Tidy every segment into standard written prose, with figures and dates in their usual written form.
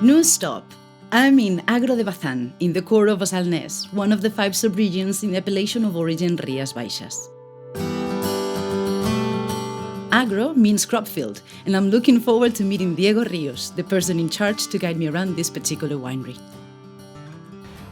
No stop. I'm in Agro de Bazán, in the core of Salnes, one of the 5 subregions in the appellation of origin Rías Baixas. Agro means crop field, and I'm looking forward to meeting Diego Rios, the person in charge to guide me around this particular winery.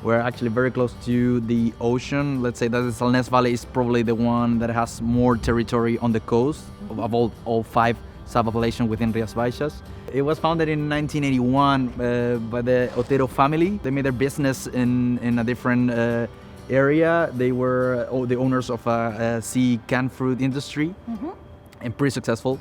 We're actually very close to the ocean. Let's say that the Salnes Valley is probably the one that has more territory on the coast of all 5 sub-appellations within Rías Baixas. It was founded in 1981 by the Otero family. They made their business in a different area. They were the owners of a sea canned fruit industry, and pretty successful.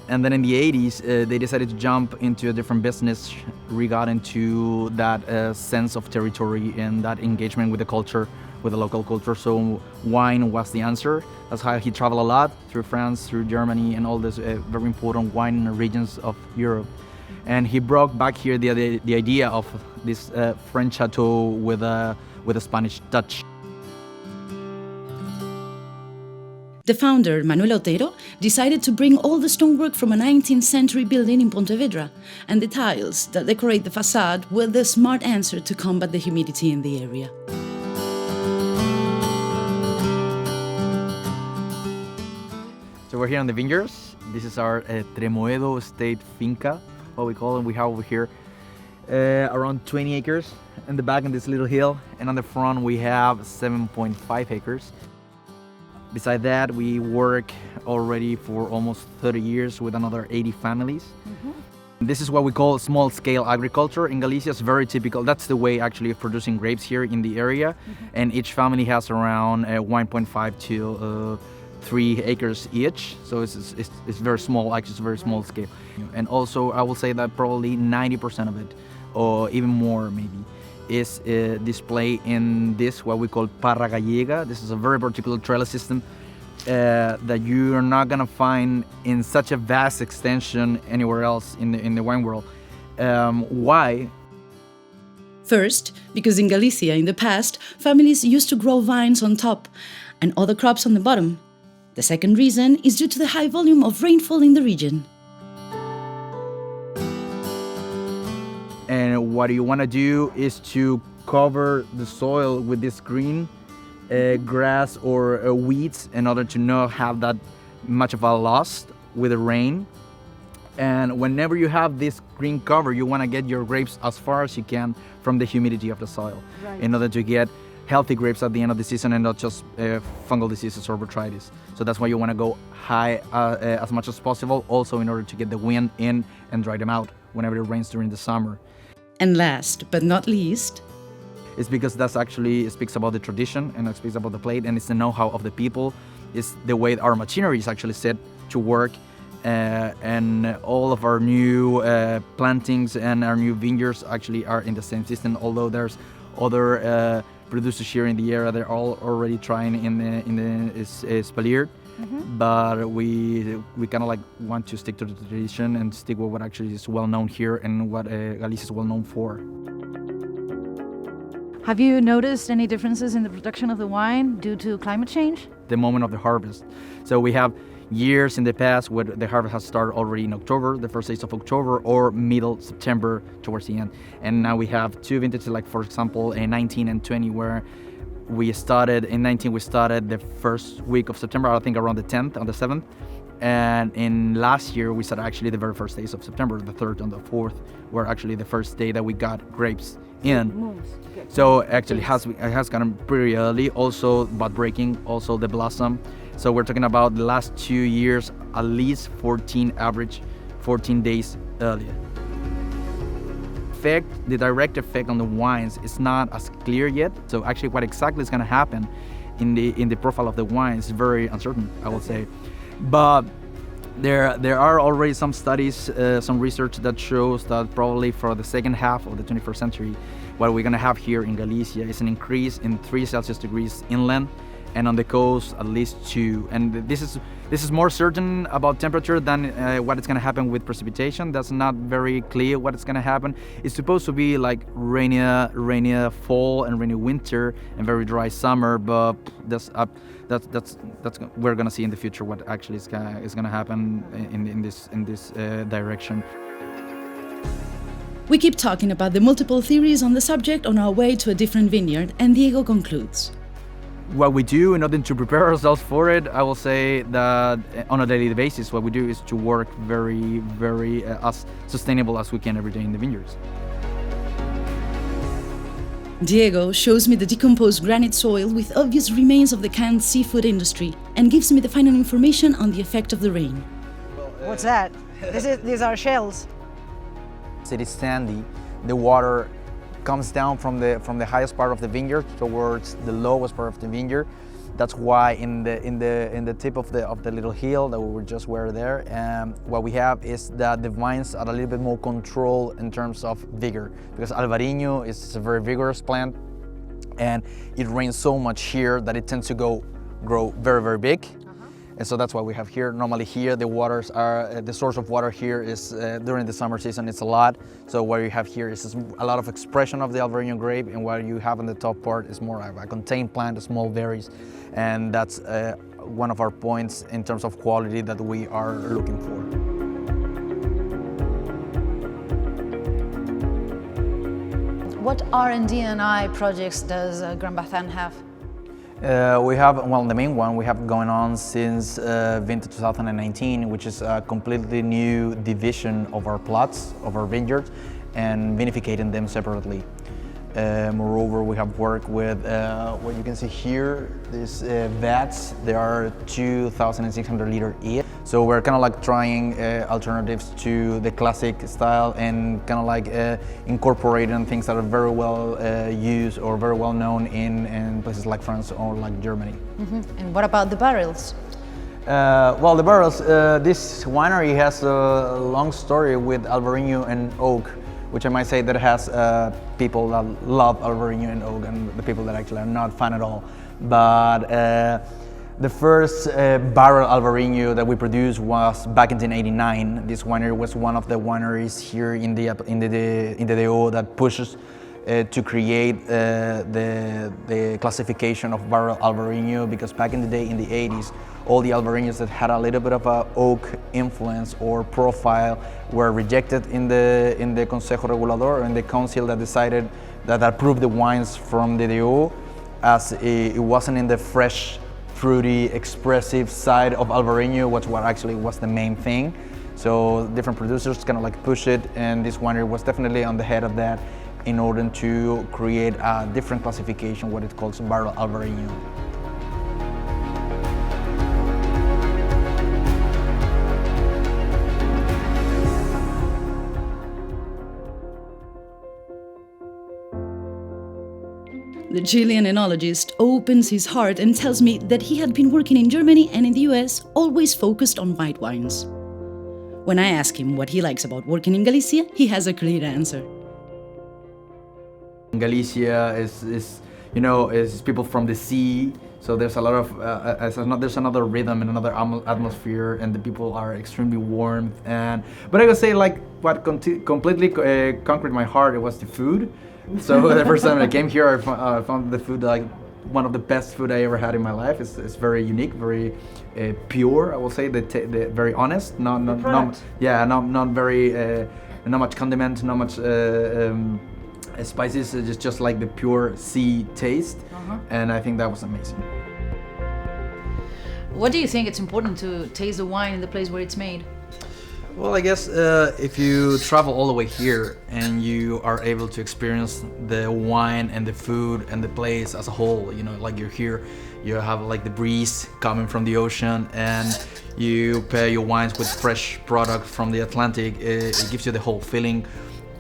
And then in the 80s, they decided to jump into a different business regarding to that sense of territory and that engagement with the culture, with the local culture. So wine was the answer. That's how he traveled a lot through France, through Germany, and all these very important wine regions of Europe. And he brought back here the idea of this French chateau with a Spanish touch. The founder, Manuel Otero, decided to bring all the stonework from a 19th century building in Pontevedra, and the tiles that decorate the facade were the smart answer to combat the humidity in the area. So we're here on the Vineyards. This is our Tremoedo Estate Finca, what we call it. We have over here around 20 acres in the back on this little hill, and on the front we have 7.5 acres. Besides that, we work already for almost 30 years with another 80 families. This is what we call small-scale agriculture. In Galicia, it's very typical. That's the way actually of producing grapes here in the area. And each family has around 1.5 to 3 acres each. So it's very small, actually it's very small scale. And also, I will say that probably 90% of it, or even more maybe, is displayed in this, what we call parra gallega. This is a very particular trellis system that you are not gonna find in such a vast extension anywhere else in the wine world. Why? First, because in Galicia in the past, families used to grow vines on top and other crops on the bottom. The second reason is due to the high volume of rainfall in the region. And what you want to do is to cover the soil with this green grass or weeds in order to not have that much of a loss with the rain. And whenever you have this green cover, you want to get your grapes as far as you can from the humidity of the soil, in order to get healthy grapes at the end of the season and not just fungal diseases or botrytis. So that's why you want to go high as much as possible, also in order to get the wind in and dry them out whenever it rains during the summer. And last but not least, it's because that's actually speaks about the tradition and it speaks about the plate, and it's the know-how of the people. It's the way our machinery is actually set to work, and all of our new plantings and our new vineyards actually are in the same system. Although there's other producers here in the area, they're all already trying in the Spalier. But we kind of like want to stick to the tradition and stick with what actually is well known here and what Galicia is well known for. Have you noticed any differences in the production of the wine due to climate change? The moment of the harvest. So we have years in the past where the harvest has started already in October, the first days of October, or middle September towards the end. And now we have 2 vintages, like for example, 19 and 20, where we started, in 19 we started the first week of September, I think around the 10th, on the 7th. And in last year we started actually the very first days of September, the 3rd and the 4th, were actually the first day that we got grapes in. So actually it has gotten pretty early, also bud breaking, also the blossom. So we're talking about the last 2 years, at least 14 days earlier. The direct effect on the wines is not as clear yet. So actually what exactly is going to happen in the profile of the wine is very uncertain, I will say. But there are already some studies, some research that shows that probably for the second half of the 21st century, what we're going to have here in Galicia is an increase in 3 Celsius degrees inland, and on the coast at least 2. And this is more certain about temperature than what is going to happen with precipitation. That's not very clear what is going to happen. It's supposed to be like rainy fall and rainy winter and very dry summer, but that's we're going to see in the future what actually is going to happen in this direction. We keep talking about the multiple theories on the subject on our way to a different vineyard, and Diego concludes. What we do in order to prepare ourselves for it, I will say that on a daily basis, what we do is to work very as sustainable as we can every day in the vineyards. Diego shows me the decomposed granite soil with obvious remains of the canned seafood industry and gives me the final information on the effect of the rain. What's that? These are shells. It is sandy. The water comes down from the highest part of the vineyard towards the lowest part of the vineyard. That's why in the tip of the little hill that we were there, what we have is that the vines are a little bit more controlled in terms of vigor, because Albariño is a very vigorous plant, and it rains so much here that it tends to grow very big. And so that's what we have here. Normally here the source of water here is during the summer season it's a lot. So what you have here is a lot of expression of the Albariño grape, and what you have on the top part is more of a contained plant, small berries, and that's one of our points in terms of quality that we are looking for. What R&D+I projects does Granbazán have? We have, the main one we have going on since vintage 2019, which is a completely new division of our plots, of our vineyards, and vinificating them separately. Moreover, we have worked with what you can see here, these vats. They are 2,600 liter each. So we're kind of like trying alternatives to the classic style and kind of like incorporating things that are very well used or very well known in places like France or like Germany. Mm-hmm. And what about the barrels? The barrels, this winery has a long story with Albariño and oak, which I might say that has people that love Albariño and oak and the people that actually are not fan at all. But the first barrel Albariño that we produced was back in 1989. This winery was one of the wineries here in the D.O that pushes to create the classification of barrel Albariño, because back in the day, in the 80s, all the Albariños that had a little bit of a oak influence or profile were rejected in the Consejo Regulador, and the council that decided that approved the wines from the D.O as it wasn't in the fresh, fruity, expressive side of Albariño, which what actually was the main thing. So different producers kind of like push it, and this winery was definitely on the head of that in order to create a different classification, what it calls barrel Albariño. The Chilean enologist opens his heart and tells me that he had been working in Germany and in the US, always focused on white wines. When I ask him what he likes about working in Galicia, he has a clear answer. Galicia is people from the sea, so there's a lot of there's another rhythm and another atmosphere, and the people are extremely warm. But I would say like what completely conquered my heart, it was the food. So the first time I came here, I found the food like one of the best food I ever had in my life. It's very unique, very pure. I will say very honest, not very not much condiment, not much spices. It's just like the pure sea taste, and I think that was amazing. What do you think it's important to taste the wine in the place where it's made? Well, I guess if you travel all the way here and you are able to experience the wine and the food and the place as a whole, like you're here, you have like the breeze coming from the ocean, and you pair your wines with fresh product from the Atlantic, it gives you the whole feeling.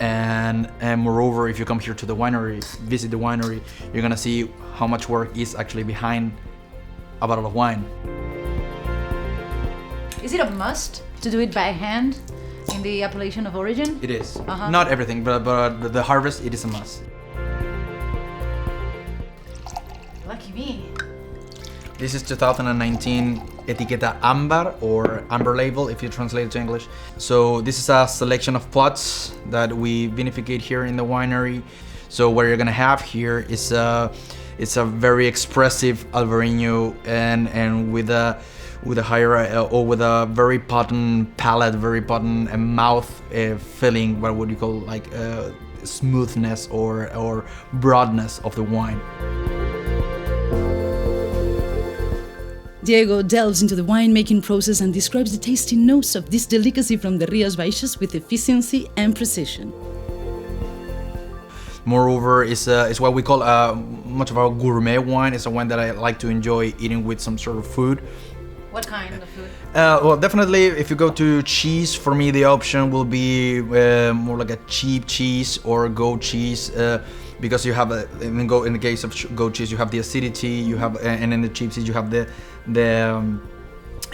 And moreover, if you come here to the winery, visit the winery, you're gonna see how much work is actually behind a bottle of wine. Is it a must to do it by hand in the appellation of origin? It is. Not everything, but the harvest, it is a must. Lucky me. This is 2019 Etiqueta Ambar, or Amber label if you translate it to English. So this is a selection of plots that we vinificate here in the winery. So what you're gonna have here is it's a very expressive Albariño, and with with a higher or with a very potent palate, very potent mouth feeling. What would you call like smoothness or broadness of the wine. Diego delves into the winemaking process and describes the tasty notes of this delicacy from the Rías Baixas with efficiency and precision. Moreover, it's what we call much of our gourmet wine. It's a wine that I like to enjoy eating with some sort of food. What kind of food? Well, definitely, if you go to cheese, for me the option will be more like a cheap cheese or goat cheese, because you have in the case of goat cheese, you have the acidity, you have, and in the cheap cheese you have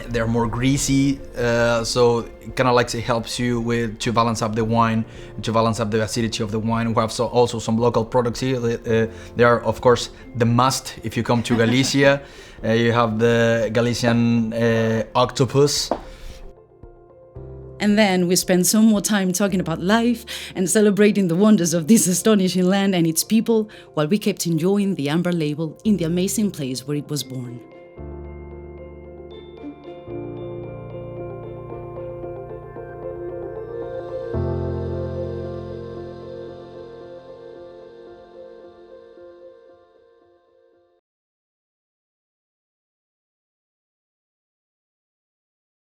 they're more greasy, so it kind of like it helps you to balance up the wine, to balance up the acidity of the wine. We have also some local products here. They are, of course, the must if you come to Galicia. You have the Galician octopus. And then we spent some more time talking about life and celebrating the wonders of this astonishing land and its people, while we kept enjoying the Ambar label in the amazing place where it was born.